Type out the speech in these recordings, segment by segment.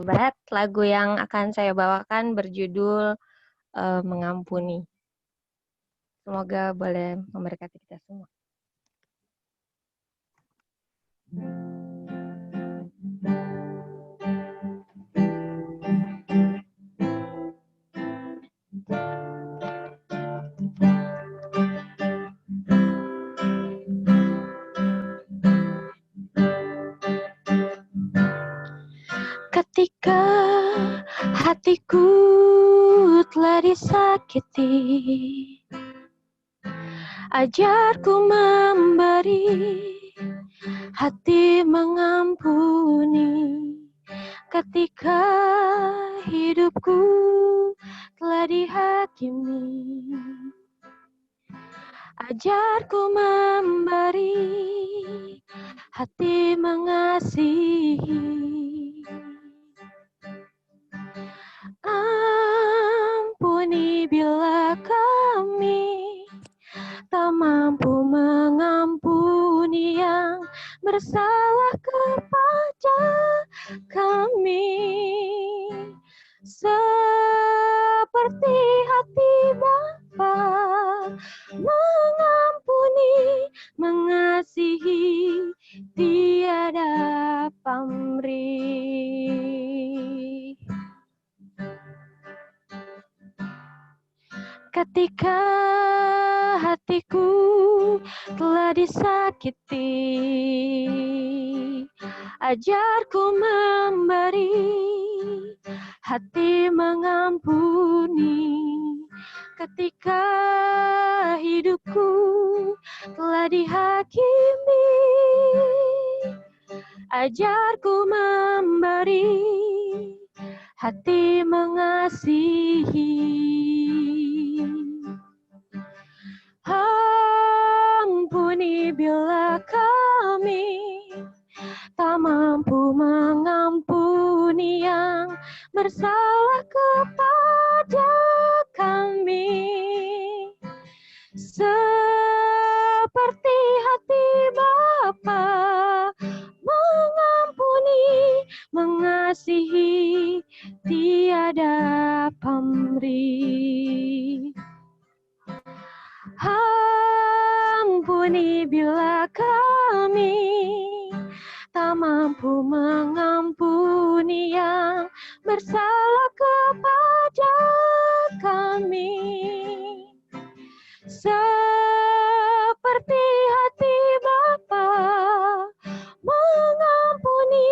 sahabat, lagu yang akan saya bawakan berjudul Mengampuni. Semoga boleh memberkati kita semua. Ketika hatiku telah disakiti, ajarku memberi, hati mengampuni. Ketika hidupku telah dihakimi, ajarku memberi, hati mengasihi. Ampuni bila kami tak mampu mengampuni yang bersalah kepada kami, seperti hati Bapa mengampuni, mengasihi, tiada pamrih. Ketika hatiku telah disakiti, ajarku memberi, hati mengampuni. Ketika hidupku telah dihakimi, ajarku memberi, hati mengasihi. Ampuni bila kami tak mampu mengampuni yang bersalah kepada kami, seperti hati Bapa mengampuni, mengasihi, tiada pamrih. Ampuni bila kami tak mampu mengampuni yang bersalah kepada kami, seperti hati Bapa mengampuni,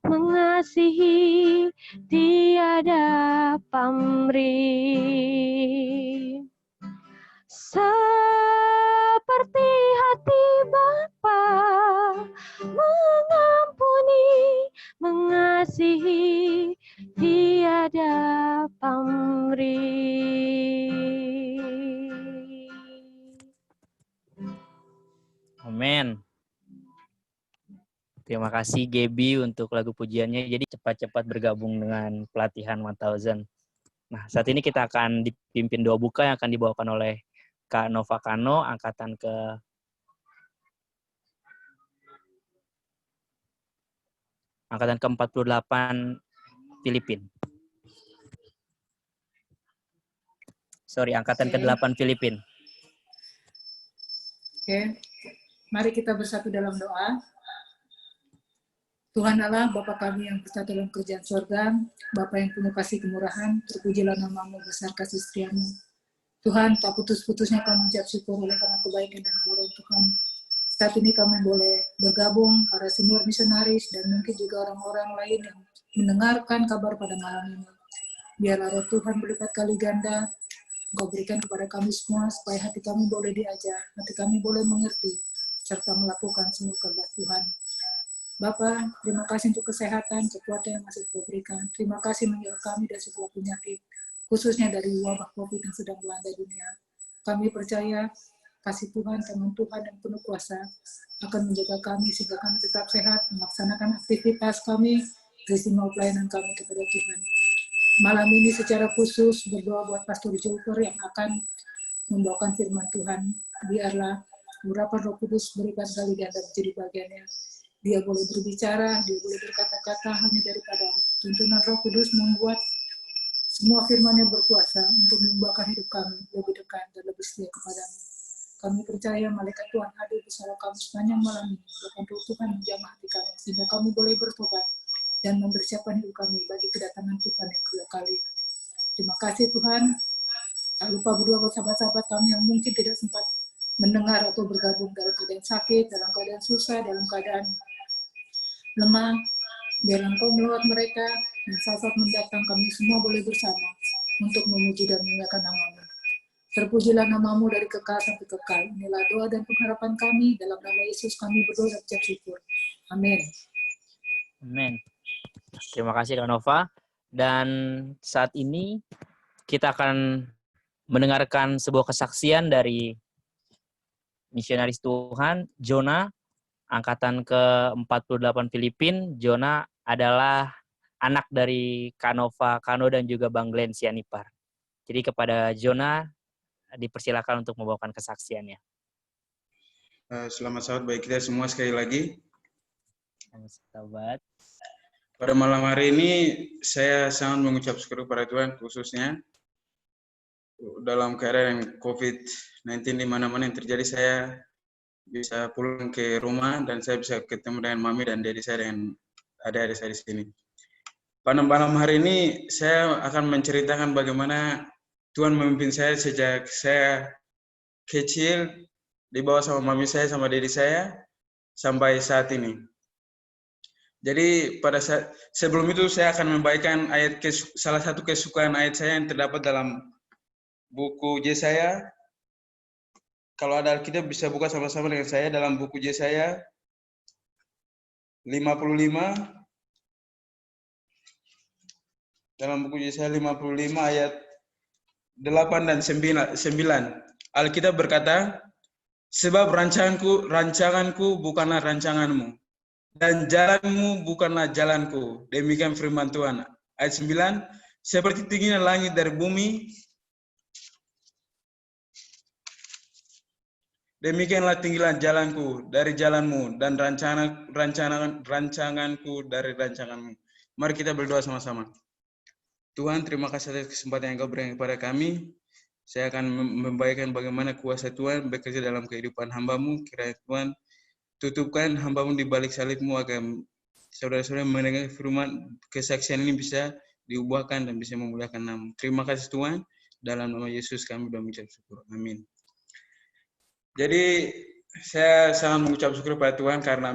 mengasihi, tiada pamrih. Seperti hati Bapa mengampuni, mengasihi, tiada pamrih. Amin. Terima kasih Gaby untuk lagu pujiannya. Jadi cepat-cepat bergabung dengan pelatihan 1000. Nah, saat ini kita akan dipimpin doa buka yang akan dibawakan oleh Kak Nova Kano, angkatan ke-48 Filipin. Angkatan ke-8 Filipin. Oke. Mari kita bersatu dalam doa. Tuhan Allah, Bapa kami yang bersatu dalam kerjaan surga, Bapa yang penuh kasih kemurahan, terpujilah nama-Mu besar kasih setia-Mu. Tuhan, tak putus-putusnya kami mengucap syukur oleh karena kebaikan dan kemurahan Tuhan. Saat ini kami boleh bergabung, para senior misionaris, dan mungkin juga orang-orang lain yang mendengarkan kabar pada malam ini. Biarlah roh Tuhan berlipat kali ganda, Engkau berikan kepada kami semua, supaya hati kami boleh diajar, hati kami boleh mengerti, serta melakukan semua kehendak Tuhan. Bapa, terima kasih untuk kesehatan, kekuatan yang masih Kau berikan. Terima kasih menjaga kami dari segala penyakit, khususnya dari wabah COVID yang sedang melanda dunia. Kami percaya kasih Tuhan, tangan Tuhan yang penuh kuasa akan menjaga kami sehingga kami tetap sehat, melaksanakan aktivitas kami, istimewa pelayanan kami kepada Tuhan. Malam ini secara khusus berdoa buat Pastor Joker yang akan membawakan firman Tuhan. Biarlah urapan Roh Kudus berikan kali ganda menjadi bagiannya. Dia boleh berbicara, dia boleh berkata-kata hanya daripadamu. Tuntunan Roh Kudus membuat semua firman yang berkuasa untuk mengubahkan hidup kami lebih dekat dan lebih setia kepadamu. Kami percaya malaikat Tuhan hadir bersama kami sepanjang malam ini. Bahkan Roh Tuhan menjamah hati kami, sehingga kami boleh bertobat dan mempersiapkan hidup kami bagi kedatangan Tuhan yang kedua kali. Terima kasih Tuhan. Tak lupa berdoa buat sahabat-sahabat kami yang mungkin tidak sempat mendengar atau bergabung dalam keadaan sakit, dalam keadaan susah, dalam keadaan lemah. Biar Engkau melawat mereka, dan saat-saat mendatang kami semua boleh bersama untuk memuji dan memuliakan nama-Mu. Terpujilah nama-Mu dari kekal sampai kekal. Inilah doa dan pengharapan kami, dalam nama Yesus kami berdoa dan ucap syukur. Amin. Amin. Terima kasih Kak Nova. Dan saat ini kita akan mendengarkan sebuah kesaksian dari misionaris Tuhan, Jonah, angkatan ke-48 Filipin. Jonah adalah anak dari Kak Nova Kano dan juga Bang Glenn Sianipar. Jadi kepada Jonah dipersilakan untuk membawakan kesaksiannya. Selamat sahabat baik kita semua sekali lagi. Selamat sahabat. Pada malam hari ini saya sangat mengucap syukur kepada Tuhan, khususnya dalam keadaan COVID-19 di mana-mana yang terjadi, saya bisa pulang ke rumah dan saya bisa ketemu dengan mami dan daddy saya dan adik-adik saya di sini. Pada malam hari ini saya akan menceritakan bagaimana Tuhan memimpin saya sejak saya kecil dibawa sama mami saya sama daddy saya sampai saat ini. Jadi pada saat sebelum itu saya akan membacakan salah satu kesukaan ayat saya yang terdapat dalam buku Yesaya. Kalau ada kita bisa buka sama-sama dengan saya dalam buku Yesaya 55. Dalam buku Yesaya 55 ayat 8 dan 9. Alkitab berkata, sebab rancanganku bukanlah rancanganmu, dan jalanmu bukanlah jalanku. Demikian firman Tuhan. Ayat 9, seperti tingginya langit dari bumi, demikianlah tinggilah jalanku dari jalanmu, dan rancanganku dari rancanganmu. Mari kita berdoa sama-sama. Tuhan, terima kasih atas kesempatan yang Kau berikan kepada kami. Saya akan membagikan bagaimana kuasa Tuhan bekerja dalam kehidupan hamba-Mu. Kiranya Tuhan tutupkan hamba-Mu di balik salib-Mu agar saudara-saudara mendengar firman kesaksian ini bisa diubahkan dan bisa memuliakan nama. Terima kasih Tuhan. Dalam nama Yesus kami sudah mengucap syukur. Amin. Jadi saya sangat mengucap syukur pada Tuhan karena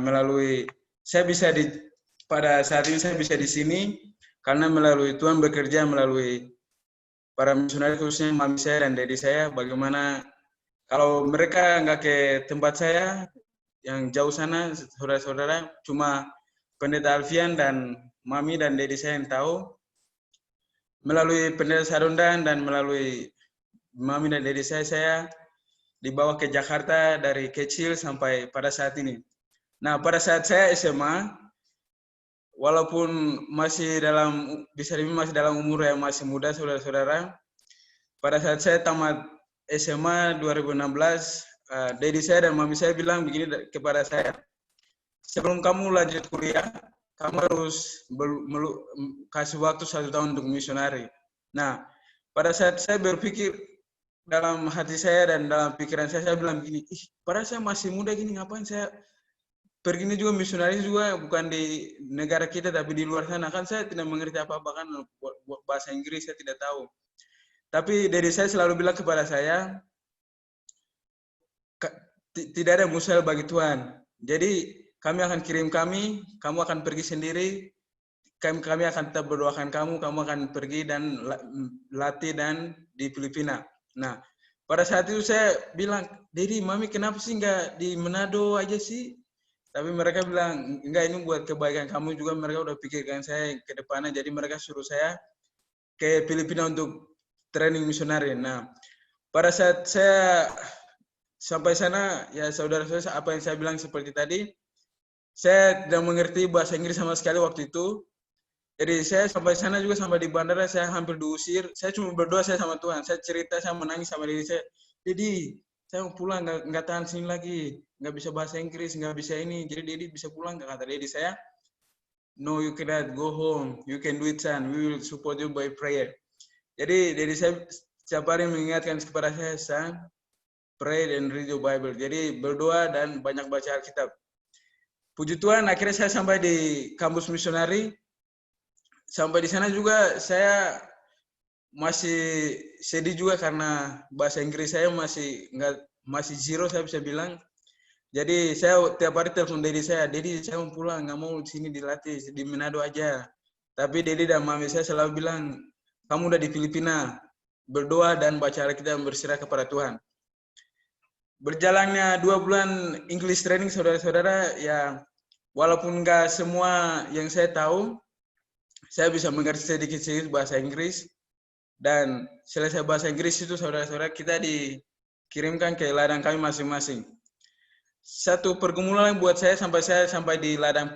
pada saat ini saya bisa di sini karena melalui Tuhan bekerja melalui para misionaris, khususnya mami saya dan daddy saya. Bagaimana kalau mereka nggak ke tempat saya yang jauh sana, saudara-saudara, cuma Pendeta Alfian dan mami dan daddy saya yang tahu. Melalui Pendeta Sarundan dan melalui mami dan daddy saya dibawa ke Jakarta dari kecil sampai pada saat ini. Nah, pada saat saya SMA, walaupun masih dalam umur yang masih muda, saudara-saudara, pada saat saya tamat SMA 2016, daddy saya dan mami saya bilang begini kepada saya, sebelum kamu lanjut kuliah, kamu harus kasih waktu 1 tahun untuk misionari. Nah, pada saat saya berpikir dalam hati saya dan dalam pikiran saya bilang begini, padahal saya masih muda gini, ngapain saya pergi ini juga misionaris juga, bukan di negara kita tapi di luar sana, kan saya tidak mengerti apa-apa, kan bahasa Inggris saya tidak tahu. Tapi dari saya selalu bilang kepada saya, tidak ada mustahil bagi Tuhan. Jadi kami akan kirim kamu akan pergi sendiri, kami akan tetap berdoakan kamu akan pergi dan latih dan di Filipina. Nah, pada saat itu saya bilang, Dedi, mami kenapa sih nggak di Manado aja sih? Tapi mereka bilang, enggak, ini buat kebaikan kamu juga. Mereka udah pikirkan saya ke depannya, jadi mereka suruh saya ke Filipina untuk training misionari. Nah, pada saat saya sampai sana, ya saudara-saudara, apa yang saya bilang seperti tadi, saya tidak mengerti bahasa Inggris sama sekali waktu itu. Jadi saya sampai sana juga, sampai di bandara saya hampir diusir. Saya cuma berdoa saya sama Tuhan. Saya cerita, saya menangis sama diri saya. Jadi saya mau pulang, nggak tahan sini lagi, nggak bisa bahasa Inggris, nggak bisa ini. Jadi Dedi bisa pulang, kata Dedi saya, no, you cannot go home, you can do it, son, we will support you by prayer. Jadi Dedi saya setiap hari mengingatkan kepada saya, son, pray and read your Bible. Jadi berdoa dan banyak baca Alkitab. Puji Tuhan, akhirnya saya sampai di kampus misionari. Sampai di sana juga saya masih sedih juga karena bahasa Inggris saya masih zero, saya bisa bilang. Jadi saya tiap hari telepon Dedi saya mau pulang, nggak mau sini dilatih di Manado aja. Tapi Dedi dan mami saya selalu bilang, kamu udah di Filipina, berdoa dan baca Alkitab, berserah kepada Tuhan. Berjalannya 2 bulan English training, saudara-saudara, ya walaupun nggak semua yang saya tahu, saya bisa mengerti sedikit-sedikit bahasa Inggris. Dan selesai bahasa Inggris itu, saudara-saudara, kita dikirimkan ke ladang kami masing-masing. Satu pergumulan buat saya sampai di ladang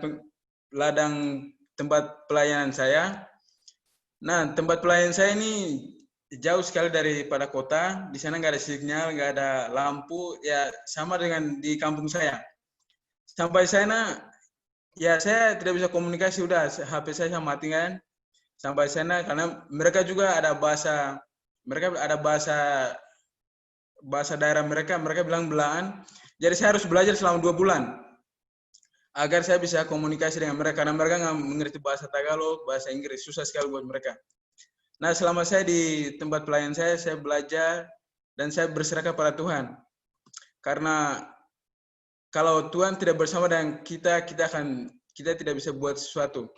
tempat pelayanan saya. Nah, tempat pelayanan saya ini jauh sekali daripada kota. Di sana nggak ada sinyal, nggak ada lampu, ya sama dengan di kampung saya. Sampai sana, ya saya tidak bisa komunikasi, udah HP saya mati kan. Sampai sana karena mereka juga ada bahasa daerah mereka bilang belaan. Jadi saya harus belajar selama 2 bulan agar saya bisa komunikasi dengan mereka, karena mereka nggak mengerti bahasa Tagalog, bahasa Inggris, susah sekali buat mereka. Nah, selama saya di tempat pelayan saya belajar dan saya berserah kepada Tuhan. Karena kalau Tuhan tidak bersama dengan kita tidak bisa buat sesuatu.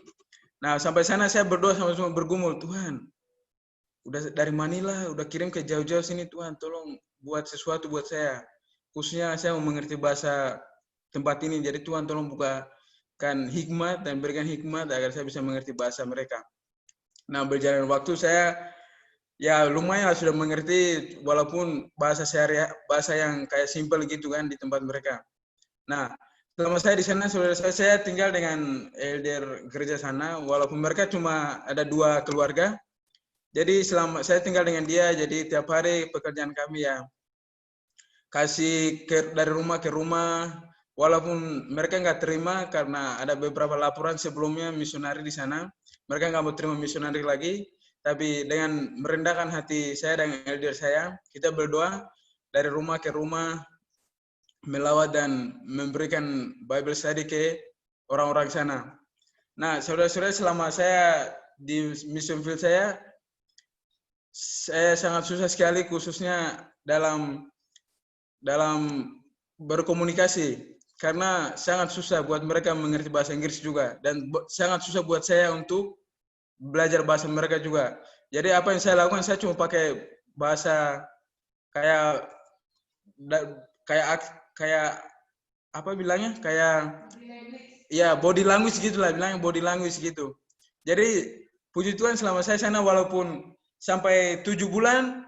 Nah, sampai sana saya berdoa sama bergumul, Tuhan, udah dari Manila, udah kirim ke jauh-jauh sini, Tuhan, tolong buat sesuatu buat saya. Khususnya saya mau mengerti bahasa tempat ini, jadi Tuhan tolong bukakan hikmat dan berikan hikmat agar saya bisa mengerti bahasa mereka. Nah, berjalan waktu saya ya lumayan sudah mengerti, walaupun bahasa yang kayak simple gitu kan di tempat mereka. Nah, selama saya di sana, saudara saya tinggal dengan elder gereja sana, walaupun mereka cuma ada 2 keluarga. Jadi selama saya tinggal dengan dia, jadi tiap hari pekerjaan kami ya kasih dari rumah ke rumah, walaupun mereka nggak terima karena ada beberapa laporan sebelumnya misionari di sana, mereka nggak mau terima misionari lagi. Tapi dengan merendahkan hati saya dan elder saya, kita berdoa dari rumah ke rumah, melawat dan memberikan Bible study ke orang-orang sana. Nah, saudara-saudara, selama saya di mission field saya sangat susah sekali, khususnya dalam berkomunikasi, karena sangat susah buat mereka mengerti bahasa Inggris juga, dan sangat susah buat saya untuk belajar bahasa mereka juga. Jadi apa yang saya lakukan, saya cuma pakai bahasa kayak apa bilangnya, kayak ya body language gitulah, bilangnya body language gitu. Jadi puji Tuhan selama saya sana, walaupun sampai 7 bulan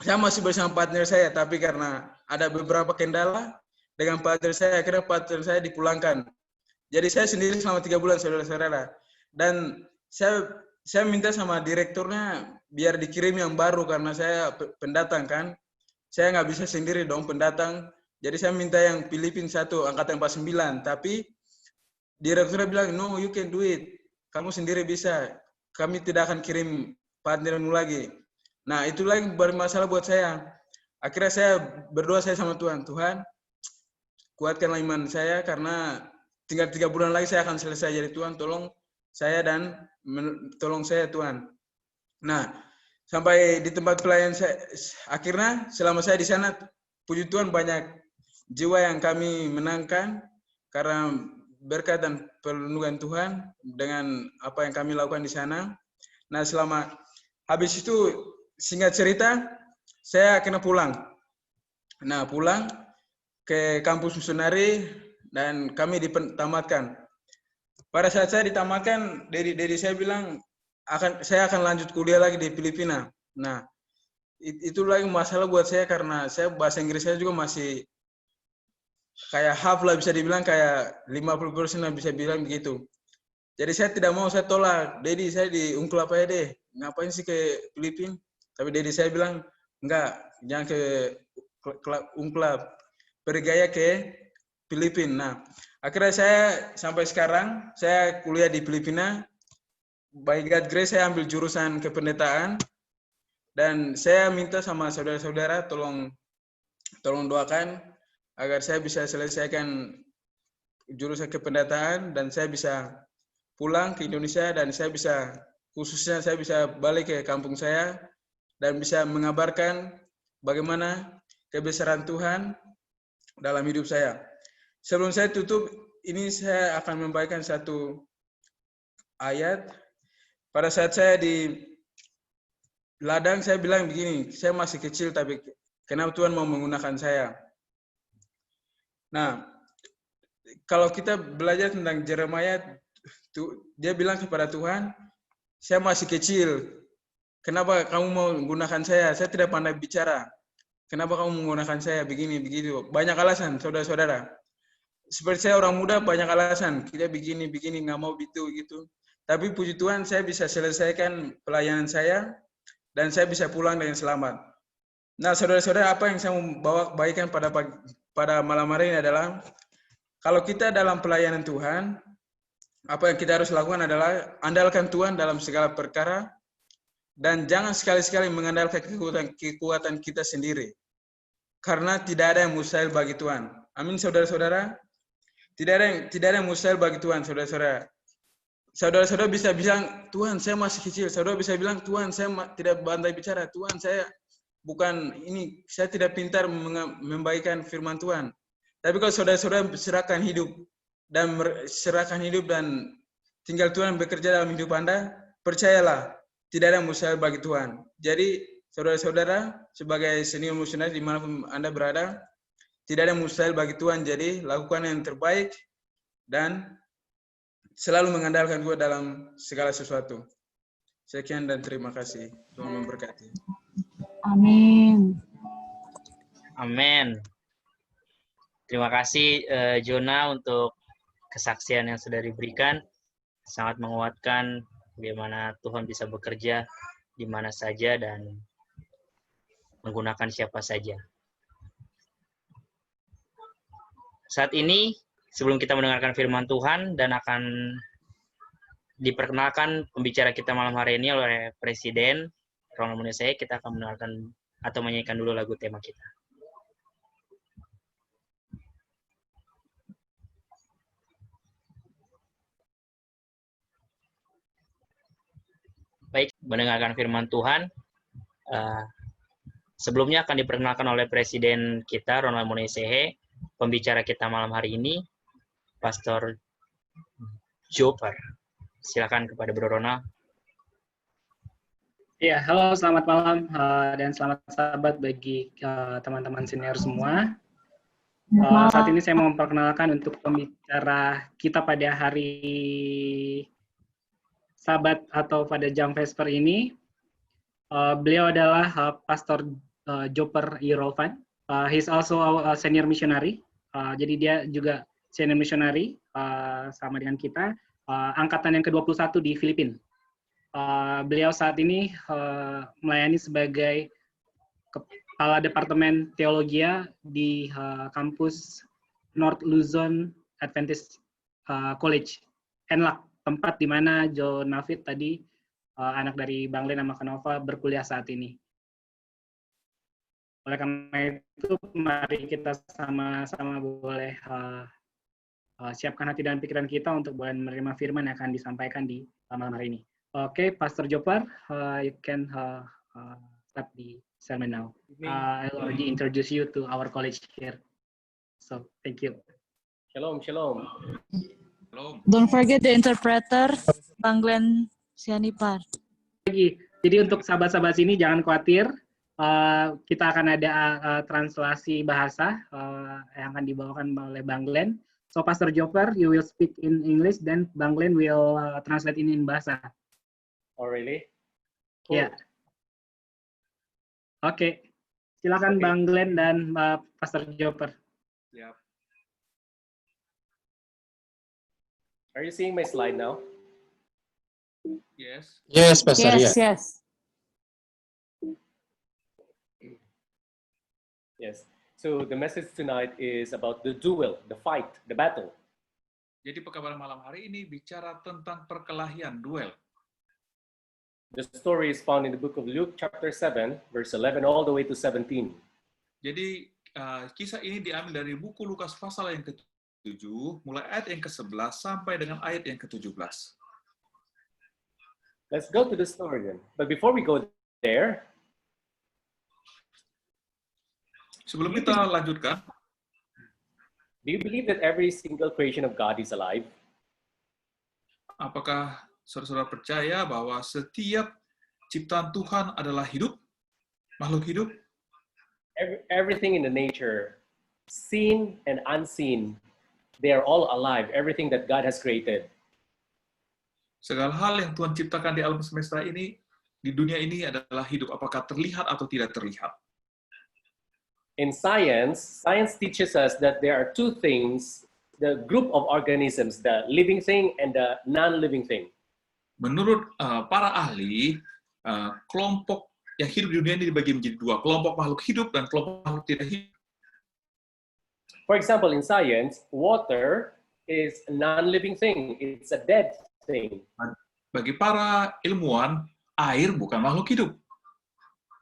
saya masih bersama partner saya, tapi karena ada beberapa kendala dengan partner saya, akhirnya partner saya dipulangkan. Jadi saya sendiri selama 3 bulan, saudara-saudara. Dan saya minta sama direkturnya biar dikirim yang baru, karena saya pendatang kan. Saya nggak bisa sendiri dong, pendatang. Jadi saya minta yang Filipina 1, angkatan 49. Tapi direkturnya bilang, no, you can do it. Kamu sendiri bisa. Kami tidak akan kirim partnermu lagi. Nah, itu lagi bermasalah buat saya. Akhirnya saya berdoa saya sama Tuhan, Tuhan, kuatkanlah iman saya, karena tinggal 3 bulan lagi saya akan selesai. Jadi Tuhan, tolong saya Tuhan. Nah, sampai di tempat pelayan saya, akhirnya selama saya di sana, puji Tuhan banyak jiwa yang kami menangkan karena berkat dan perlindungan Tuhan dengan apa yang kami lakukan di sana. Nah, habis itu, singkat cerita, saya kena pulang. Nah, pulang ke kampus misionari dan kami ditamatkan. Pada saat saya ditamatkan, dari saya bilang saya akan lanjut kuliah lagi di Filipina. Nah, itu lagi masalah buat saya karena saya bahasa Inggris saya juga masih kayak half lah, bisa dibilang kayak 50% lah, bisa bilang begitu. Jadi saya tidak mau, saya tolak. Dedi, saya diungkul apa ya deh, ngapain sih ke Filipina? Tapi Dedi saya bilang, enggak, jangan ke UNCLOS bergaya ke Filipina. Nah, akhirnya saya sampai sekarang saya kuliah di Filipina. By God grace saya ambil jurusan kependetaan dan saya minta sama saudara-saudara tolong doakan agar saya bisa selesaikan jurusan kependetaan dan saya bisa pulang ke Indonesia dan saya bisa khususnya saya bisa balik ke kampung saya dan bisa mengabarkan bagaimana kebesaran Tuhan dalam hidup saya. Sebelum saya tutup, ini saya akan membacakan satu ayat. Pada saat saya di ladang, saya bilang begini, saya masih kecil tapi kenapa Tuhan mau menggunakan saya? Nah, kalau kita belajar tentang Yeremia, dia bilang kepada Tuhan, saya masih kecil, kenapa kamu mau menggunakan saya? Saya tidak pandai bicara. Kenapa kamu menggunakan saya begini, begitu? Banyak alasan, saudara-saudara. Seperti saya orang muda, banyak alasan. Kita begini, nggak mau gitu. Tapi puji Tuhan, saya bisa selesaikan pelayanan saya, dan saya bisa pulang dengan selamat. Nah, saudara-saudara, apa yang saya mau bawa bagikan pada malam hari ini adalah, kalau kita dalam pelayanan Tuhan, apa yang kita harus lakukan adalah andalkan Tuhan dalam segala perkara, dan jangan sekali-sekali mengandalkan kekuatan kita sendiri. Karena tidak ada yang mustahil bagi Tuhan. Amin, saudara-saudara. Tidak ada yang mustahil bagi Tuhan, saudara-saudara. Saudara-saudara bisa bilang, Tuhan saya masih kecil. Saudara bisa bilang, Tuhan saya tidak pandai bicara. Tuhan saya saya tidak pintar membaikan firman Tuhan. Tapi kalau saudara-saudara serahkan hidup dan tinggal Tuhan bekerja dalam hidup Anda, percayalah, tidak ada yang mustahil bagi Tuhan. Jadi, saudara-saudara, sebagai senior misionaris dimanapun Anda berada, tidak ada yang mustahil bagi Tuhan. Jadi, lakukan yang terbaik dan selalu mengandalkan Tuhan dalam segala sesuatu. Sekian dan terima kasih. Tuhan memberkati. Amin. Amin. Terima kasih Jona untuk kesaksian yang sudah diberikan. Sangat menguatkan bagaimana Tuhan bisa bekerja di mana saja dan menggunakan siapa saja. Saat ini, sebelum kita mendengarkan firman Tuhan dan akan diperkenalkan pembicara kita malam hari ini oleh Presiden Ronald Monese, kita akan mendengarkan atau menyanyikan dulu lagu tema kita. Baik, mendengarkan firman Tuhan. Sebelumnya akan diperkenalkan oleh Presiden kita, Ronald Monese, pembicara kita malam hari ini, Pastor Joper. Silakan kepada Bro Ronald. Ya, halo, selamat malam dan selamat sahabat bagi teman-teman senior semua. Saat ini saya mau memperkenalkan untuk pembicara kita pada hari Sabat atau pada jam Vesper ini. Beliau adalah Pastor Joper Irolvan. He's also a senior missionary. Jadi dia juga senior missionary sama dengan kita. Angkatan yang ke-21 di Filipina. Beliau saat ini melayani sebagai Kepala Departemen Teologia di kampus North Luzon Adventist College, NLAC, tempat di mana Joe Navid tadi, anak dari Bang Len sama Kanova, berkuliah saat ini. Oleh karena itu, mari kita sama-sama boleh siapkan hati dan pikiran kita untuk boleh menerima firman yang akan disampaikan di malam hari ini. Okay, Pastor Joper, you can start the sermon now. I'll already introduce you to our college here. So, thank you. Shalom, shalom. Don't forget the interpreter, Bang Glenn Sianipar. Jadi untuk sahabat-sahabat sini jangan khawatir, kita akan ada translasi bahasa yang akan dibawakan oleh Bang Glenn. So Pastor Joper, you will speak in English, then Bang Glenn will translate in bahasa. Oh really? Cool. Ya. Oke. Silakan Bang Glenn dan Pastor Joper. Yeah. Are you seeing my slide now? Yes. Yes, Pastor. Yes. Yes. So the message tonight is about the duel, the fight, the battle. Jadi pekabaran malam hari ini bicara tentang perkelahian, duel. The story is found in the book of Luke chapter 7, verse 11 all the way to 17. Jadi kisah ini diambil dari buku Lukas pasal yang ke-7, mulai ayat yang ke-11 sampai dengan ayat yang ke-17. Let's go to the story then. But before we go there, Sebelum kita lanjutkan, do you believe that every single creation of God is alive? apakah saudara-saudara percaya bahwa setiap ciptaan Tuhan adalah hidup, makhluk hidup? Everything in the nature, seen and unseen, they are all alive. Everything that God has created. Segala hal yang Tuhan ciptakan di alam semesta ini, di dunia ini adalah hidup, apakah terlihat atau tidak terlihat. In science teaches us that there are two things, the group of organisms, the living thing and the non-living thing. Menurut para ahli, kelompok yang hidup di dunia ini dibagi menjadi dua, kelompok makhluk hidup dan kelompok makhluk tidak hidup. For example, in science, water is a non-living thing. It's a dead thing. Bagi para ilmuwan, air bukan makhluk hidup.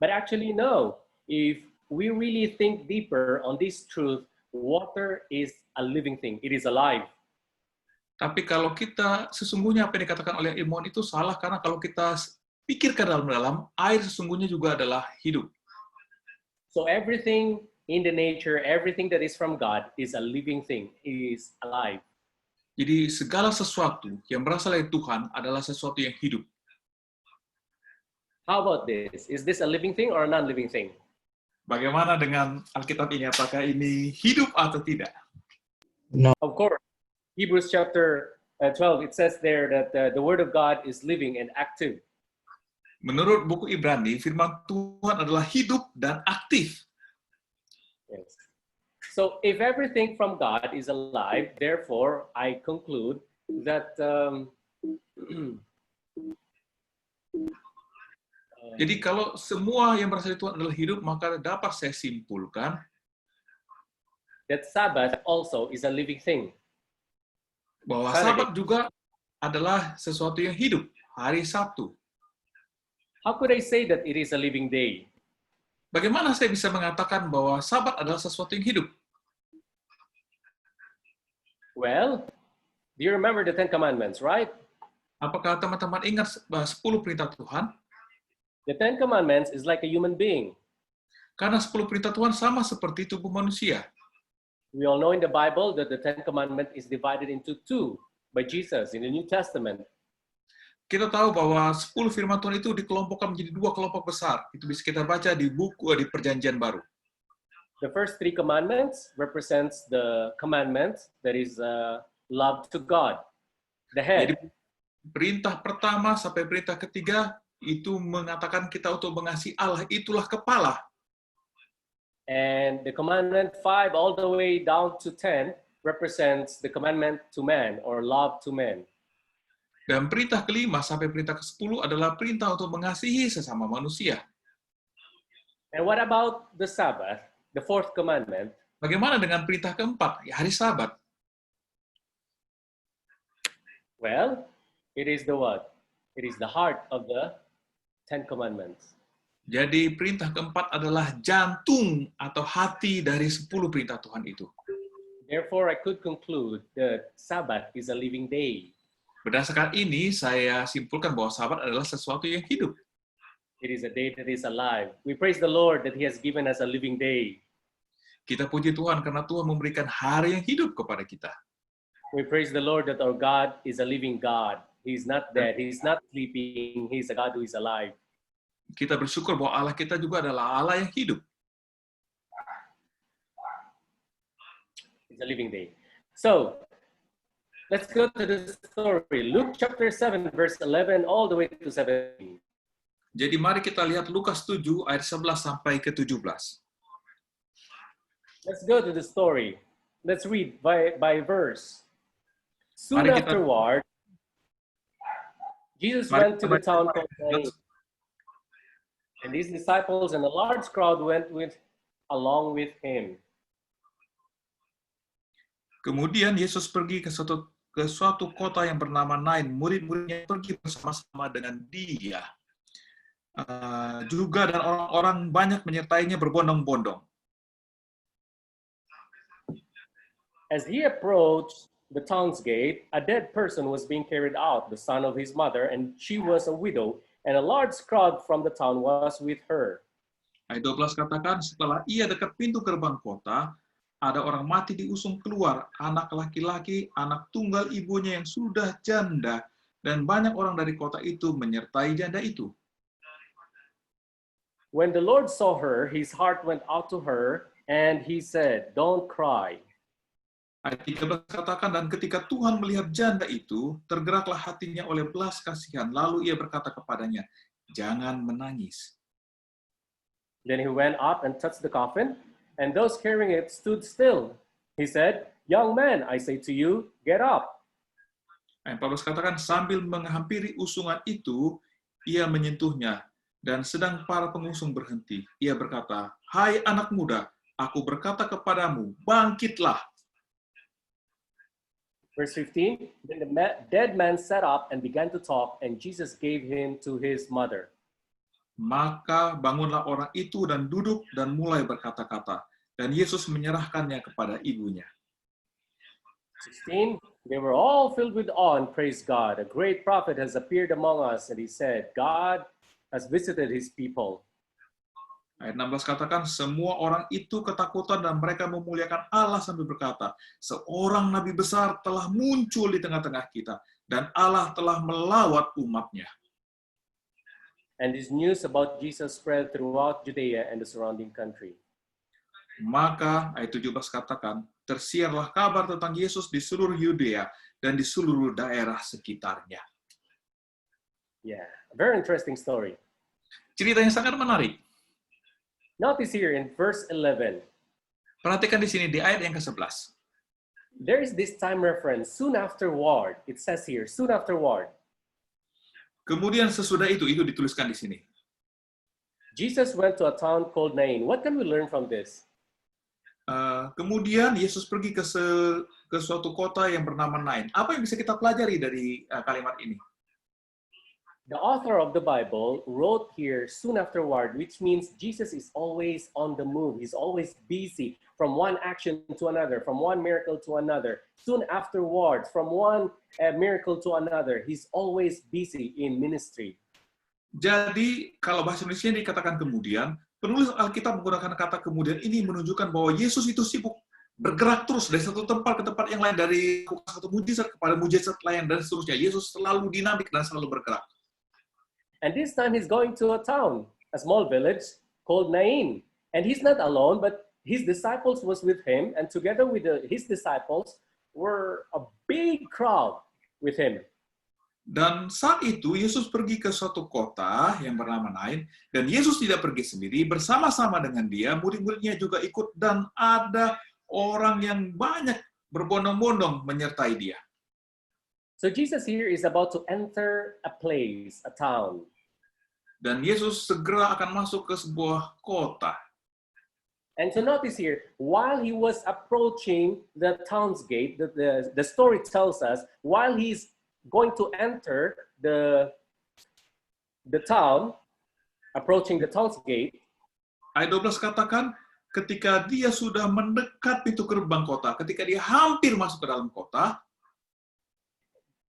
But actually, no. If we really think deeper on this truth, water is a living thing. It is alive. Tapi kalau kita sesungguhnya apa yang dikatakan oleh ilmuwan itu salah, karena kalau kita pikirkan dalam-dalam, air sesungguhnya juga adalah hidup. So everything in the nature, everything that is from God is a living thing. It is alive. Jadi segala sesuatu yang berasal dari Tuhan adalah sesuatu yang hidup. How about this? Is this a living thing or a non-living thing? Bagaimana dengan Alkitab ini? Apakah ini hidup atau tidak? Of course. Hebrews chapter 12, it says there that the word of God is living and active. Menurut buku Ibrani, firman Tuhan adalah hidup dan aktif. Yes. So if everything from God is alive, therefore I conclude that Jadi kalau semua yang berasal dari Tuhan adalah hidup, maka dapat saya simpulkan that Sabbath also is a living thing. bahwa Sabat juga adalah sesuatu yang hidup, hari Sabtu. How could I say that it is a living day? Bagaimana saya bisa mengatakan bahwa Sabat adalah sesuatu yang hidup? Well, do you remember the Ten Commandments, right? Apakah teman-teman ingat 10 perintah Tuhan? The Ten Commandments is like a human being. Karena 10 perintah Tuhan sama seperti tubuh manusia. We all know in the Bible that the Ten Commandments is divided into two by Jesus in the New Testament. Kita tahu bahwa 10 firman Tuhan itu dikelompokkan menjadi dua kelompok besar. Itu bisa kita baca di buku di Perjanjian Baru. The first three commandments represents the commandments that is love to God, the head. Jadi perintah pertama sampai perintah ketiga itu mengatakan kita untuk mengasihi Allah, itulah kepala. And the commandment 5 all the way down to 10 represents the commandment to man or love to man. Dan perintah kelima sampai perintah ke-10 adalah perintah untuk mengasihi sesama manusia. And what about the Sabbath, the fourth commandment? Bagaimana dengan perintah keempat, hari Sabat? Well, it is the what? It is the heart of the Ten Commandments. Jadi perintah keempat adalah jantung atau hati dari 10 perintah Tuhan itu. Therefore, I could conclude that Sabbath is a living day. Berdasarkan ini, saya simpulkan bahwa Sabat adalah sesuatu yang hidup. It is a day that is alive. We praise the Lord that He has given us a living day. Kita puji Tuhan karena Tuhan memberikan hari yang hidup kepada kita. We praise the Lord that our God is a living God. He's not dead. He's not sleeping. He's a God who is alive. Kita bersyukur bahwa Allah kita juga adalah Allah yang hidup. It's a living day. So, let's go to the story. Luke chapter 7, verse 11, all the way to 17. Jadi mari kita lihat Lukas 7 ayat 11 sampai ke 17. Let's go to the story. Let's read by verse. Soon Mari kita- afterward, Jesus Mari went to kita the town baca- called Nain, and his disciples and a large crowd went with along with him. Kemudian Yesus pergi ke suatu kota yang bernama Nain. Murid-muridnya pergi bersama-sama dengan dia. Juga dan orang-orang banyak menyertainya berbondong-bondong. As he approached the town's gate, a dead person was being carried out, the son of his mother, and she was a widow, and a large crowd from the town was with her. Ayat 12 katakan, setelah ia dekat pintu gerbang kota, ada orang mati diusung keluar, anak laki-laki, anak tunggal ibunya yang sudah janda, dan banyak orang dari kota itu menyertai janda itu. When the Lord saw her, his heart went out to her, and he said, "Don't cry." Ayat 13 katakan, dan ketika Tuhan melihat janda itu, tergeraklah hatinya oleh belas kasihan, lalu ia berkata kepadanya, "Jangan menangis." Then he went up and touched the coffin, and those carrying it stood still. He said, "Young man, I say to you, get up." Ayat 14 katakan, sambil menghampiri usungan itu, ia menyentuhnya, dan sedang para pengusung berhenti. Ia berkata, "Hai anak muda, aku berkata kepadamu, bangkitlah." Verse 15, then the dead man sat up and began to talk, and Jesus gave him to his mother. Maka bangunlah orang itu dan duduk dan mulai berkata-kata, dan Yesus menyerahkannya kepada ibunya. 16, they were all filled with awe and praised God. A great prophet has appeared among us, and he said, God has visited his people. Ayat 16 katakan, semua orang itu ketakutan dan mereka memuliakan Allah sambil berkata, seorang nabi besar telah muncul di tengah-tengah kita, dan Allah telah melawat umatnya. And this news about Jesus spread throughout Judea and the surrounding country. Maka, ayat 17 katakan, tersiarlah kabar tentang Yesus di seluruh Yudea dan di seluruh daerah sekitarnya. Yeah, a very interesting story. Cerita yang sangat menarik. Notice here in verse 11. Perhatikan di sini di ayat yang ke-11. There is this time reference, soon afterward. It says here, soon afterward. Kemudian sesudah itu dituliskan di sini. Jesus went to a town called Nain. What can we learn from this? Kemudian Yesus pergi ke suatu kota yang bernama Nain. Apa yang bisa kita pelajari dari kalimat ini? The author of the Bible wrote here soon afterward, which means Jesus is always on the move. He's always busy from one action to another, from one miracle to another. Soon afterwards, from one miracle to another, he's always busy in ministry. Jadi, kalau bahasa Indonesia dikatakan kemudian, penulis Alkitab menggunakan kata kemudian ini menunjukkan bahwa Yesus itu sibuk bergerak terus dari satu tempat ke tempat yang lain, dari satu mujizat kepada mujizat lain, dan seterusnya. Yesus selalu dinamik dan selalu bergerak. And this time he's going to a town, a small village called Nain. And he's not alone, but his disciples was with him, and together with his disciples were a big crowd with him. Dan saat itu Yesus pergi ke suatu kota yang bernama Nain, dan Yesus tidak pergi sendiri, bersama-sama dengan dia, murid-muridnya juga ikut, dan ada orang yang banyak berbondong-bondong menyertai dia. So Jesus here is about to enter a place, a town. Dan Yesus segera akan masuk ke sebuah kota. And so notice here, while he was approaching the town's gate, the story tells us, while he's going to enter the town, approaching the town's gate, Ayat 12 katakan, ketika dia sudah mendekat pintu gerbang kota, ketika dia hampir masuk ke dalam kota,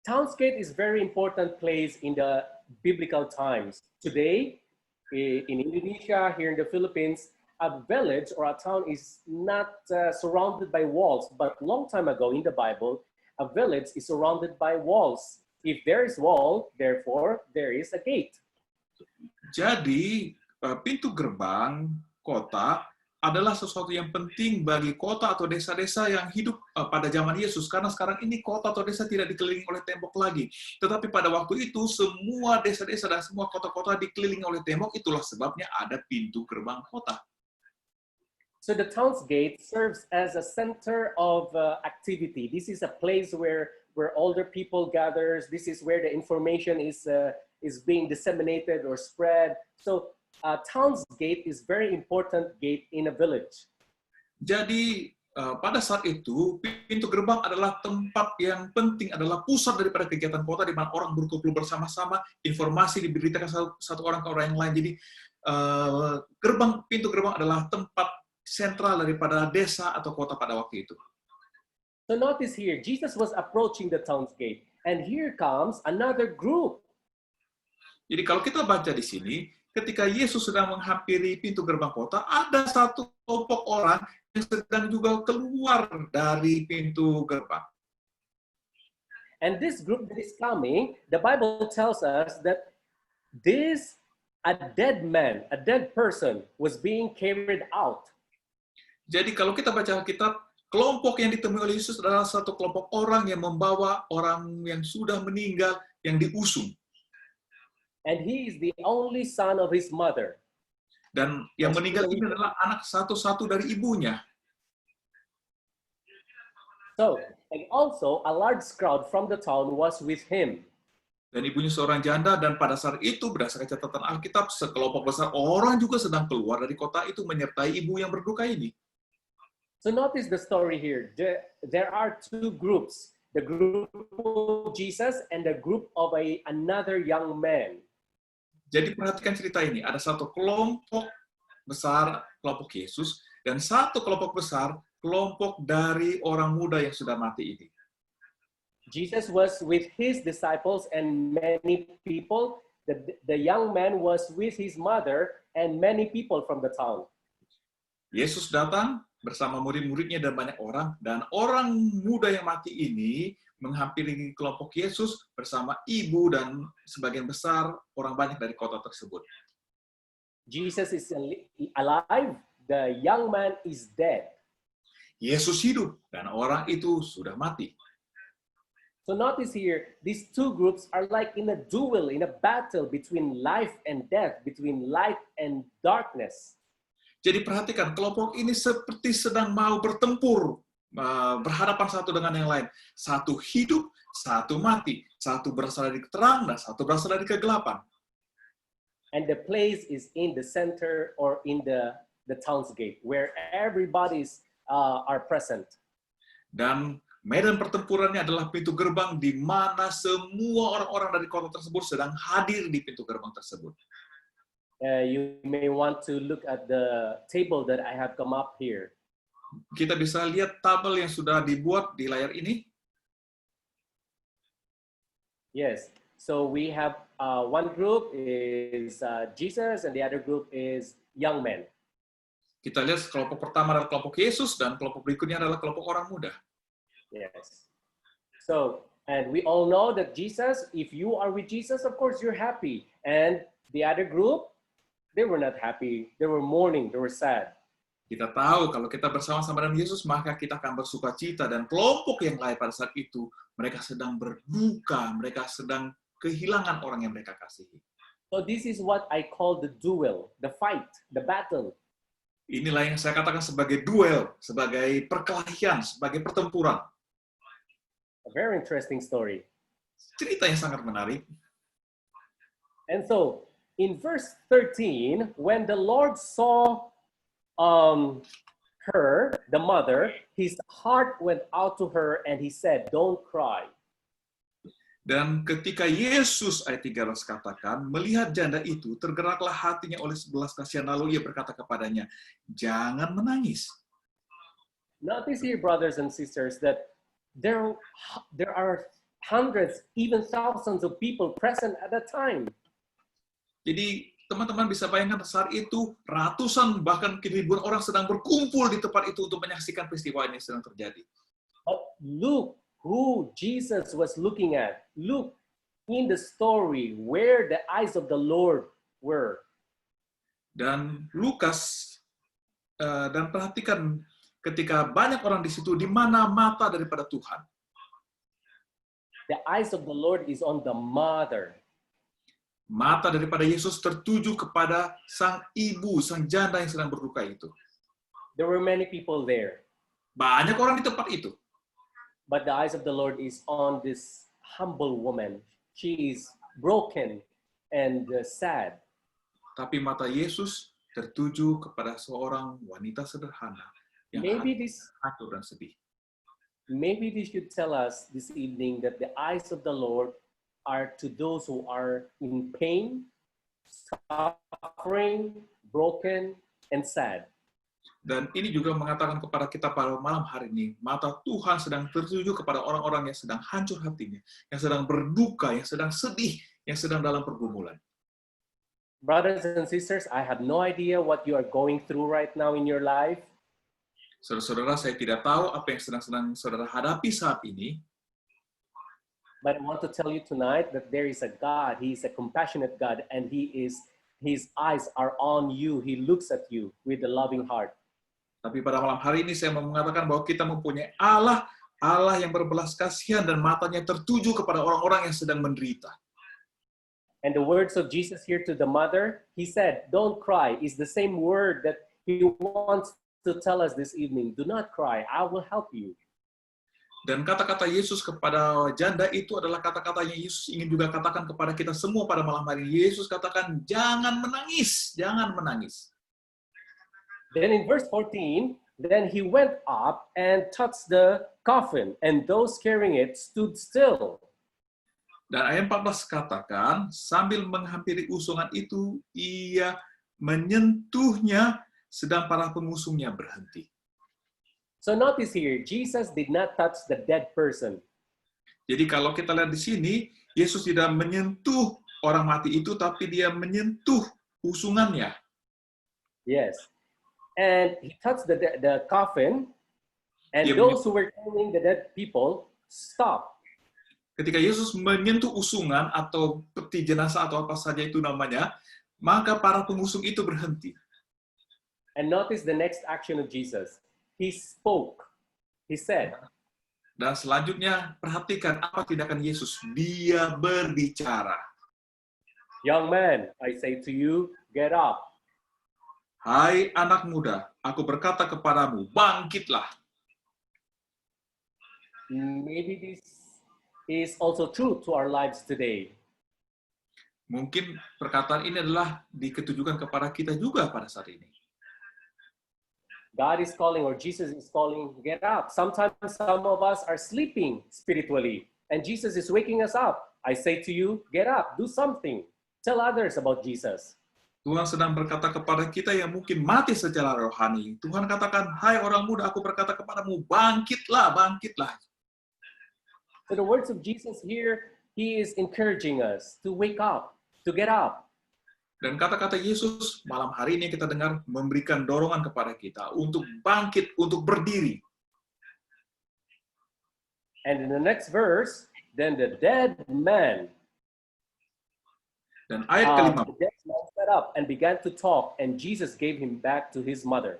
town's gate is very important place in the biblical times. Today, in Indonesia, here in the Philippines, a village or a town is not surrounded by walls, but long time ago in the Bible, a village is surrounded by walls. If there is wall, therefore, there is a gate. jadi pintu gerbang kota adalah sesuatu yang penting bagi kota atau desa-desa yang hidup pada zaman Yesus. Karena sekarang ini kota atau desa tidak dikelilingi oleh tembok lagi. Tetapi pada waktu itu, semua desa-desa dan semua kota-kota dikelilingi oleh tembok. Itulah sebabnya ada pintu gerbang kota. So the town's gate serves as a center of activity. This is a place where older people gathers. This is where the information is being disseminated or spread. So town's gate is very important gate in a village. Jadi pada saat itu pintu gerbang adalah tempat yang penting, adalah pusat daripada kegiatan kota di mana orang berkumpul bersama-sama, informasi diberitakan satu orang ke orang yang lain. Jadi pintu gerbang adalah tempat sentral daripada desa atau kota pada waktu itu. So notice here, Jesus was approaching the town's gate, and here comes another group. Jadi kalau kita baca di sini, ketika Yesus sedang menghampiri pintu gerbang kota, ada satu kelompok orang yang sedang juga keluar dari pintu gerbang. And this group that is coming, the Bible tells us that a dead man, a dead person was being carried out. Jadi kalau kita baca Alkitab, kelompok yang ditemui oleh Yesus adalah satu kelompok orang yang membawa orang yang sudah meninggal yang diusung. And he is the only son of his mother. Dan yang meninggal ini adalah anak satu-satu dari ibunya. So, and also a large crowd from the town was with him. Dan ibunya seorang janda, dan pada saat itu berdasarkan catatan Alkitab, sekelompok besar orang juga sedang keluar dari kota itu menyertai ibu yang berduka ini. So notice the story here. There are two groups. The group of Jesus and the group of another young man. Jadi perhatikan cerita ini, ada satu kelompok besar, kelompok Yesus, dan satu kelompok besar, kelompok dari orang muda yang sudah mati ini. Jesus was with his disciples and many people. The young man was with his mother and many people from the town. Yesus datang bersama murid-muridnya dan banyak orang, dan orang muda yang mati ini menghampiri kelompok Yesus bersama ibu dan sebagian besar orang banyak dari kota tersebut. Jesus is alive, the young man is dead. Yesus hidup dan orang itu sudah mati. So notice here, these two groups are like in a duel, in a battle between life and death, between light and darkness. Jadi perhatikan, kelompok ini seperti sedang mau bertempur, berhadapan satu dengan yang lain. Satu hidup, satu mati. Satu berasal dari terang, dan satu berasal dari kegelapan. And the place is in the center or in the town's gate, where everybody's are present. Dan medan pertempurannya adalah pintu gerbang di mana semua orang-orang dari kota tersebut sedang hadir di pintu gerbang tersebut. You may want to look at the table that I have come up here. Kita bisa lihat tabel yang sudah dibuat di layar ini. Yes. So we have one group is Jesus and the other group is young men. Kita lihat kelompok pertama adalah kelompok Yesus dan kelompok berikutnya adalah kelompok orang muda. Yes. So, and we all know that Jesus, if you are with Jesus, of course you're happy. And the other group, they were not happy. They were mourning. They were sad. Kita tahu kalau kita bersama-sama dengan Yesus, maka kita akan bersuka cita. Dan kelompok yang lain pada saat itu, mereka sedang berduka. Mereka sedang kehilangan orang yang mereka kasihi. So this is what I call the duel, the fight, the battle. Inilah yang saya katakan sebagai duel, sebagai perkelahian, sebagai pertempuran. A very interesting story. Cerita yang sangat menarik. And so, in verse 13, when the Lord saw her, the mother, his heart went out to her and he said, "Don't cry." Dan ketika Yesus, ayat 13 katakan, melihat janda itu, tergeraklah hatinya oleh sebelas kasihan, lalu ia berkata kepadanya, jangan menangis. Notice here, brothers and sisters, that there are hundreds, even thousands of people present at that time. Jadi teman-teman bisa bayangkan saat itu ratusan bahkan ribuan orang sedang berkumpul di tempat itu untuk menyaksikan peristiwa ini sedang terjadi. But look who Jesus was looking at. Look in the story where the eyes of the Lord were. Dan Lukas dan perhatikan ketika banyak orang di situ, di mana mata daripada Tuhan. The eyes of the Lord is on the mother. Mata daripada Yesus tertuju kepada sang ibu, sang janda yang sedang berduka itu. There were many people there. Banyak orang di tempat itu. But the eyes of the Lord is on this humble woman. She is broken and sad. Tapi mata Yesus tertuju kepada seorang wanita sederhana yang Maybe this hancur dan sedih. Maybe this should tell us this evening that the eyes of the Lord are to those who are in pain, suffering, broken, and sad. Dan ini juga mengatakan kepada kita pada malam hari ini, mata Tuhan sedang tertuju kepada orang-orang yang sedang hancur hatinya, yang sedang berduka, yang sedang sedih, yang sedang dalam pergumulan. Brothers and sisters, I have no idea what you are going through right now in your life. Saudara-saudara, saya tidak tahu apa yang sedang saudara hadapi saat ini, But I want to tell you tonight that there is a God. He is a compassionate God, and His eyes are on you. He looks at you with a loving heart. tapi pada malam hari ini saya mau mengatakan bahwa kita mempunyai Allah, Allah yang berbelas kasihan dan matanya tertuju kepada orang-orang yang sedang menderita. And the words of Jesus here to the mother, He said, "Don't cry," is the same word that He wants to tell us this evening. Do not cry. I will help you. Dan kata-kata Yesus kepada janda itu adalah kata-kata yang Yesus ingin juga katakan kepada kita semua pada malam hari ini. Yesus katakan, jangan menangis, jangan menangis. Then in verse 14, then He went up and touched the coffin, and those carrying it stood still. Dan ayat 14 katakan, sambil menghampiri usungan itu, ia menyentuhnya, sedang para pengusungnya berhenti. So notice here, Jesus did not touch the dead person. Jadi kalau kita lihat di sini, Yesus tidak menyentuh orang mati itu, tapi dia menyentuh usungannya. Yes. And He touched the coffin, and Dia those who were carrying the dead people stopped. Ketika Yesus menyentuh usungan atau peti jenazah atau apa saja itu namanya, maka para pengusung itu berhenti. And notice the next action of Jesus. He spoke. He said, Dan selanjutnya perhatikan apa tindakan Yesus. Dia berbicara. "Young man, I say to you, get up." Hai anak muda, aku berkata kepadamu, bangkitlah. Maybe this is also true to our lives today. Mungkin perkataan ini adalah diketujukan kepada kita juga pada saat ini. God is calling, or Jesus is calling, get up. Sometimes some of us are sleeping spiritually, and Jesus is waking us up. I say to you, get up, do something. Tell others about Jesus. Tuhan sedang berkata kepada kita yang mungkin mati secara rohani. Tuhan katakan, hai orang muda, aku berkata kepadamu, bangkitlah, bangkitlah. So the words of Jesus here, He is encouraging us to wake up, to get up. Dan kata-kata Yesus malam hari ini kita dengar memberikan dorongan kepada kita untuk bangkit, untuk berdiri. And in the next verse, then the dead man, Dan ayat kelima, the dead man sat up and began to talk, and Jesus gave him back to his mother.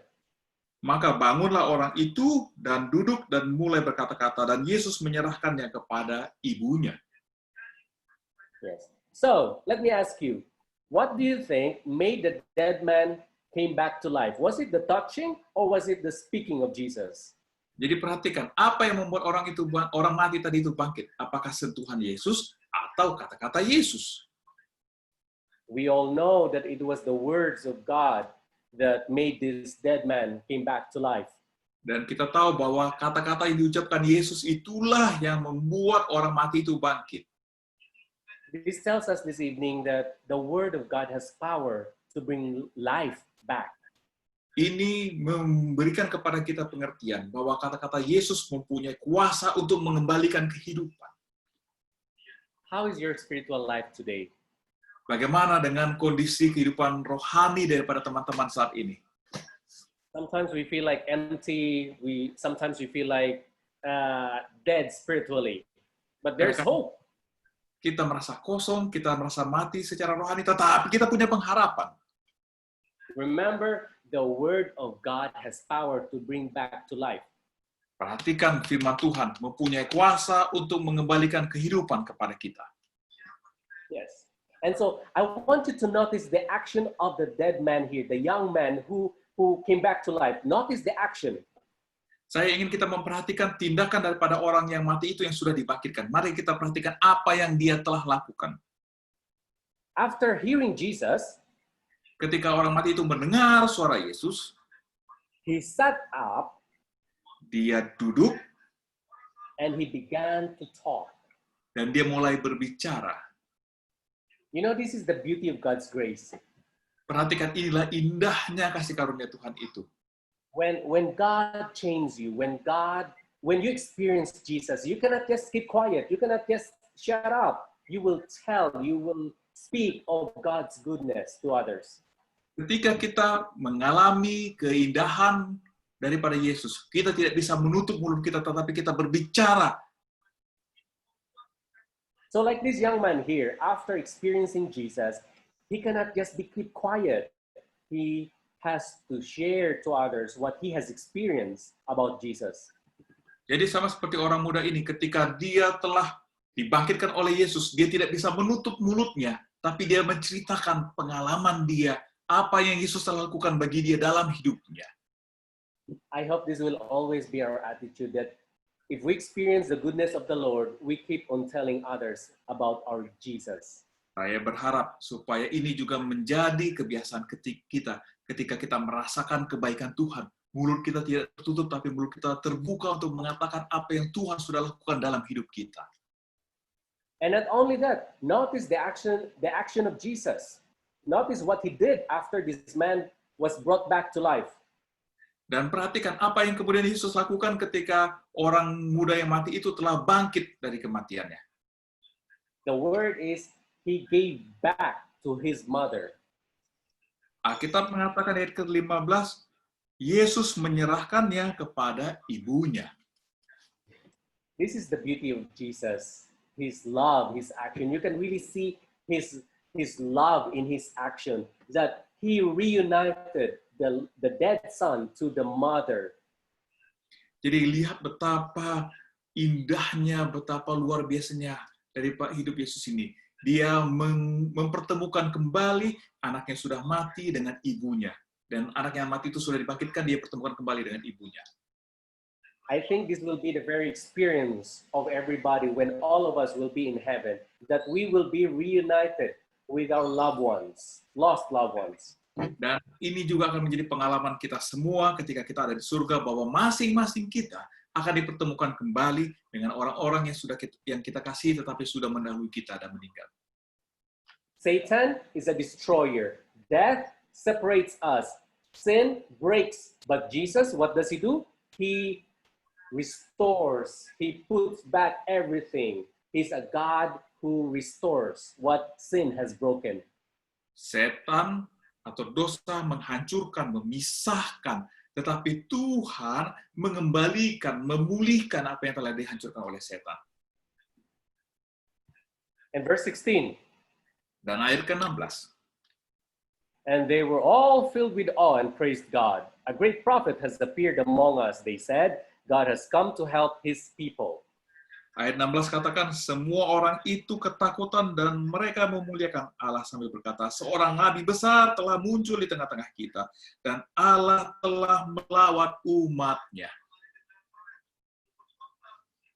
maka bangunlah orang itu dan duduk dan mulai berkata-kata, dan Yesus menyerahkannya kepada ibunya. Yes. So let me ask you, what do you think made the dead man came back to life? Was it the touching or was it the speaking of Jesus? Jadi perhatikan, apa yang membuat orang mati tadi itu bangkit? Apakah sentuhan Yesus atau kata-kata Yesus? We all know that it was the words of God that made this dead man came back to life. Dan kita tahu bahwa kata-kata yang diucapkan Yesus itulah yang membuat orang mati itu bangkit. This tells us this evening that the word of God has power to bring life back. Ini memberikan kepada kita pengertian bahwa kata-kata Yesus mempunyai kuasa untuk mengembalikan kehidupan. How is your spiritual life today? Bagaimana dengan kondisi kehidupan rohani daripada teman-teman saat ini? Sometimes we feel like empty. Sometimes we feel like dead spiritually. But there's hope. Kita merasa kosong, kita merasa mati secara rohani, tetapi kita punya pengharapan. Remember, the word of God has power to bring back to life. Perhatikan firman Tuhan mempunyai kuasa untuk mengembalikan kehidupan kepada kita. Yes. And so I want you to notice the action of the dead man here, the young man who came back to life. Notice the action. Saya ingin kita memperhatikan tindakan daripada orang yang mati itu yang sudah dibangkitkan. Mari kita perhatikan apa yang dia telah lakukan. After hearing Jesus, Ketika orang mati itu mendengar suara Yesus, he sat up dia duduk and he began to talk. dan dia mulai berbicara. You know, this is the beauty of God's grace. Perhatikan, inilah indahnya kasih karunia Tuhan itu. When God changes you, when you experience Jesus, you cannot just keep quiet. You cannot just shut up. You will speak of God's goodness to others. Ketika kita mengalami keindahan daripada Yesus, kita tidak bisa menutup mulut kita, tetapi kita berbicara. So like this young man here, after experiencing Jesus, he cannot just keep quiet. He has to share to others what he has experienced about Jesus. Jadi sama seperti orang muda ini, ketika dia telah dibangkitkan oleh Yesus, dia tidak bisa menutup mulutnya, tapi dia menceritakan pengalaman dia, apa yang Yesus telah lakukan bagi dia dalam hidupnya. I hope this will always be our attitude, that if we experience the goodness of the Lord, we keep on telling others about our Jesus. Saya berharap supaya ini juga menjadi kebiasaan kita ketika kita merasakan kebaikan Tuhan. Mulut kita tidak tertutup, tapi mulut kita terbuka untuk mengatakan apa yang Tuhan sudah lakukan dalam hidup kita. And not only that, notice the action of Jesus. Notice what he did after this man was brought back to life. Dan perhatikan apa yang kemudian Yesus lakukan ketika orang muda yang mati itu telah bangkit dari kematiannya. The word is, he gave back to his mother. Alkitab mengatakan ayat ke-15, Yesus menyerahkannya kepada ibunya. This is the beauty of Jesus. His love, his action. You can really see his love in his action. That he reunited the dead son to the mother. Jadi lihat betapa indahnya, betapa luar biasanya dari hidup Yesus ini. Dia mempertemukan kembali anak yang sudah mati dengan ibunya. Dan anak yang mati itu sudah dibangkitkan, dia pertemukan kembali dengan ibunya. I think this will be the very experience of everybody when all of us will be in heaven, that we will be reunited with our loved ones, lost loved ones. Dan ini juga akan menjadi pengalaman kita semua ketika kita ada di surga, bahwa masing-masing kita akan dipertemukan kembali dengan orang-orang yang kita kasih tetapi sudah mendahului kita dan meninggal. Satan is a destroyer. Death separates us. Sin breaks. But Jesus, what does he do? He restores. He puts back everything. He's a God who restores what sin has broken. Setan atau dosa menghancurkan, memisahkan, tetapi Tuhan mengembalikan, memulihkan apa yang telah dihancurkan oleh setan. And verse 16. Dan ayat ke-16. And they were all filled with awe and praised God. A great prophet has appeared among us, they said. God has come to help his people. Ayat 16 katakan, semua orang itu ketakutan dan mereka memuliakan Allah sambil berkata, seorang nabi besar telah muncul di tengah-tengah kita dan Allah telah melawat umatnya.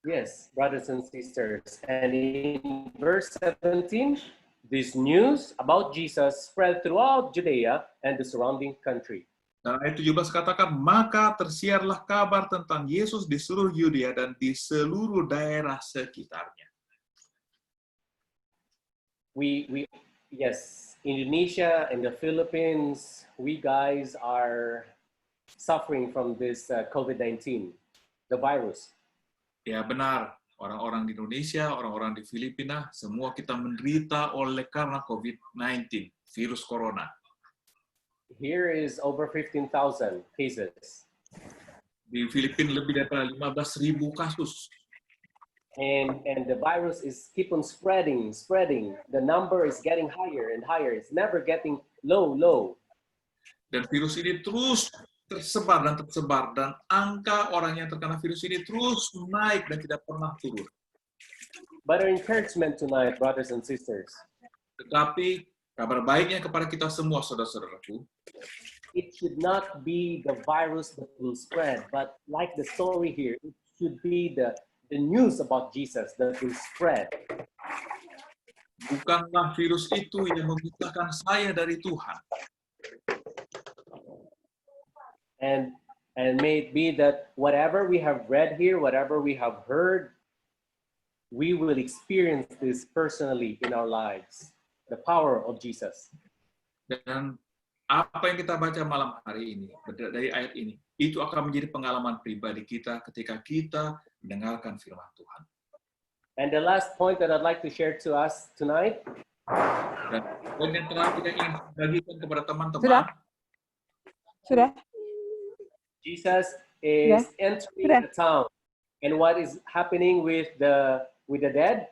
Yes, brothers and sisters. And in verse 17, this news about Jesus spread throughout Judea and the surrounding country. Dan ayat 17 katakan, maka tersiarlah kabar tentang Yesus di seluruh Yudea dan di seluruh daerah sekitarnya. Yes, Indonesia and the Philippines, we guys are suffering from this COVID-19, the virus. Ya benar, orang-orang di Indonesia, orang-orang di Filipina, semua kita menderita oleh karena COVID-19, virus corona. Here is over 15,000 cases. Di Filipina lebih daripada 15.000 kasus. And the virus is keep on spreading. The number is getting higher and higher. It's never getting low. Dan virus ini terus tersebar dan angka orang yang terkena virus ini terus naik dan tidak pernah turun. But our encouragement tonight, brothers and sisters, tetapi kabar baiknya kepada kita semua, saudara-saudaraku, it should not be the virus that will spread, but like the story here, it should be the news about Jesus that will spread. Bukanlah virus itu yang memisahkan saya dari Tuhan, And may it be that whatever we have read here, whatever we have heard, we will experience this personally in our lives. The power of Jesus. Dan apa yang kita baca malam hari ini, dari ayat ini, itu akan menjadi pengalaman pribadi kita ketika kita mendengarkan firman Tuhan. And the last point that I'd like to share to us tonight. Dan poin yang terakhir yang ingin bagikan kepada teman-teman. Sudah. Jesus is entering the town, and what is happening with the dead?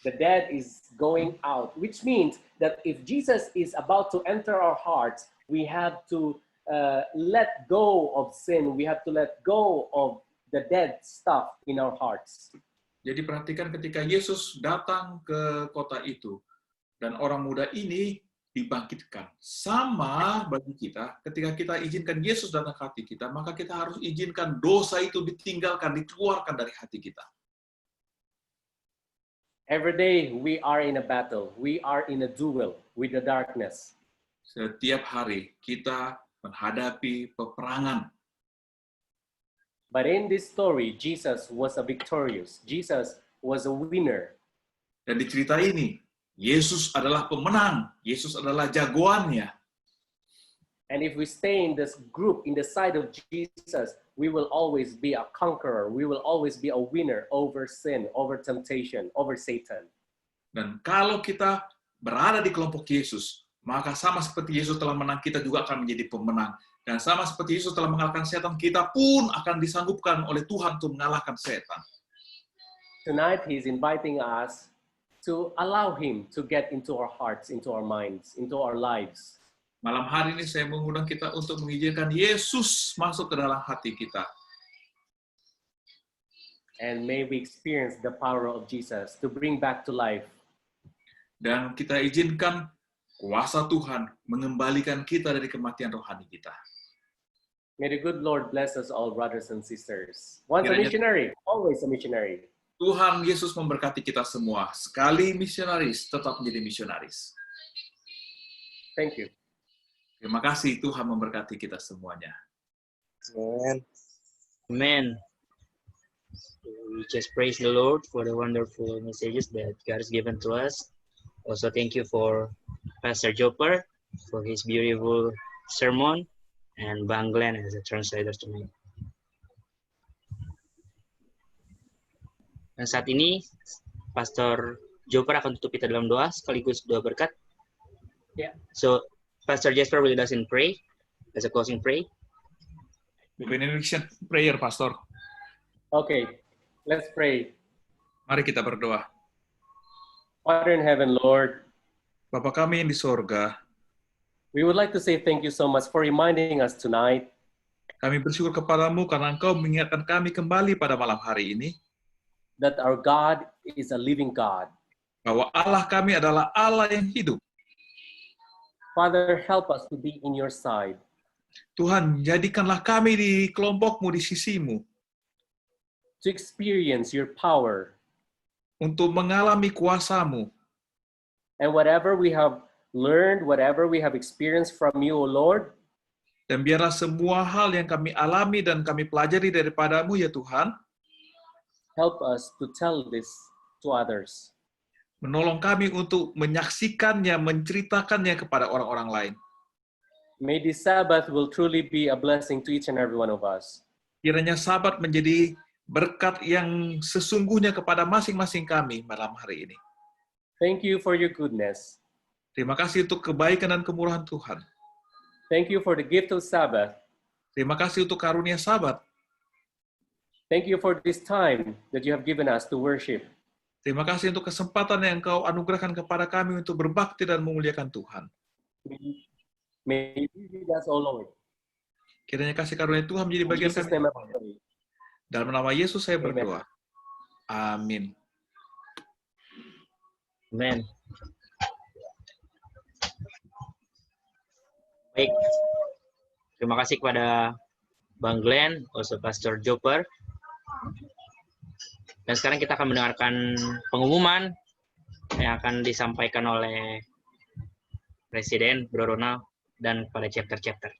The dead is going out, which means that if Jesus is about to enter our hearts, we have to let go of sin. We have to let go of the dead stuff in our hearts. Jadi perhatikan ketika Yesus datang ke kota itu, dan orang muda ini dibangkitkan. Sama bagi kita, ketika kita izinkan Yesus datang ke hati kita, maka kita harus izinkan dosa itu ditinggalkan, dikeluarkan dari hati kita. Every day we are in a battle. We are in a duel with the darkness. Setiap hari kita menghadapi peperangan. But in this story, Jesus was a victorious. Jesus was a winner. Dan di cerita ini, Yesus adalah pemenang. Yesus adalah jagoannya. And if we stay in this group, in the side of Jesus, we will always be a conqueror. We will always be a winner over sin, over temptation, over Satan. Dan kalau kita berada di kelompok Yesus, maka sama seperti Yesus telah menang, kita juga akan menjadi pemenang. Dan sama seperti Yesus telah mengalahkan setan, kita pun akan disanggupkan oleh Tuhan untuk mengalahkan setan. Tonight, He's inviting us to allow Him to get into our hearts, into our minds, into our lives. Malam hari ini saya mengundang kita untuk mengizinkan Yesus masuk ke dalam hati kita. And may we experience the power of Jesus to bring back to life. Dan kita izinkan kuasa Tuhan mengembalikan kita dari kematian rohani kita. May the good Lord bless us all, brothers and sisters. Once a missionary, always a missionary. Tuhan Yesus memberkati kita semua. Sekali misionaris, tetap menjadi misionaris. Thank you. Terima kasih, Tuhan memberkati kita semuanya. Amen. Amen. We just praise the Lord for the wonderful messages that God has given to us. Also, thank you for Pastor Joper for his beautiful sermon and Bang Glenn as a translator tonight. Dan saat ini, Pastor Joper akan tutup kita dalam doa, sekaligus doa berkat. Yeah. So, Pastor Jasper will lead us in pray, as a closing pray. The benediction prayer, Pastor. Okay, let's pray. Mari kita berdoa. Father in heaven, Lord, Bapa kami yang di sorga, we would like to say thank you so much for reminding us tonight kami bersyukur kepadamu karena Engkau mengingatkan kami kembali pada malam hari ini, that our God is a living God. bahwa Allah kami adalah Allah yang hidup. Father, help us to be in your side. Tuhan, jadikanlah kami di kelompokmu, di sisimu, To experience your power. untuk mengalami kuasamu. And whatever we have learned, whatever we have experienced from you, O Lord, Dan biarlah semua hal yang kami alami dan kami pelajari daripadamu, ya Tuhan, help us to tell this to others. menolong kami untuk menyaksikannya, menceritakannya kepada orang-orang lain. May this Sabbath will truly be a blessing to each and every one of us. Kiranya Sabat menjadi berkat yang sesungguhnya kepada masing-masing kami malam hari ini. Thank you for your goodness. Terima kasih untuk kebaikan dan kemurahan Tuhan. Thank you for the gift of Sabbath. Terima kasih untuk karunia Sabat. Thank you for this time that you have given us to worship. Terima kasih untuk kesempatan yang Engkau anugerahkan kepada kami untuk berbakti dan memuliakan Tuhan. May you lead us, O Lord. Kiranya kasih karunia Tuhan menjadi In bagian Jesus' kami. name I pray. Dalam nama Yesus saya Amen. berdoa. Amin. Amen. Baik. Terima kasih kepada Bang Glenn, also Pastor Joper. Dan sekarang kita akan mendengarkan pengumuman yang akan disampaikan oleh Presiden Bro Ronald dan pada chapter-chapter.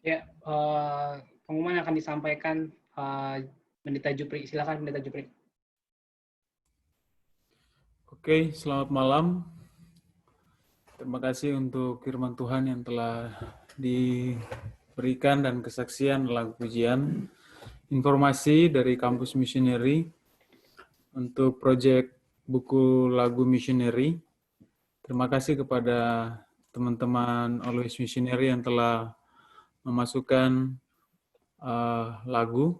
Ya, pengumuman akan disampaikan Pendeta Jupri. Silakan Pendeta Jupri. Oke, selamat malam. Terima kasih untuk firman Tuhan yang telah diberikan dan kesaksian dalam pujian. Informasi dari Kampus Missionary untuk proyek buku lagu Missionary. Terima kasih kepada teman-teman Always Missionary yang telah memasukkan lagu.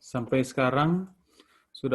Sampai sekarang sudah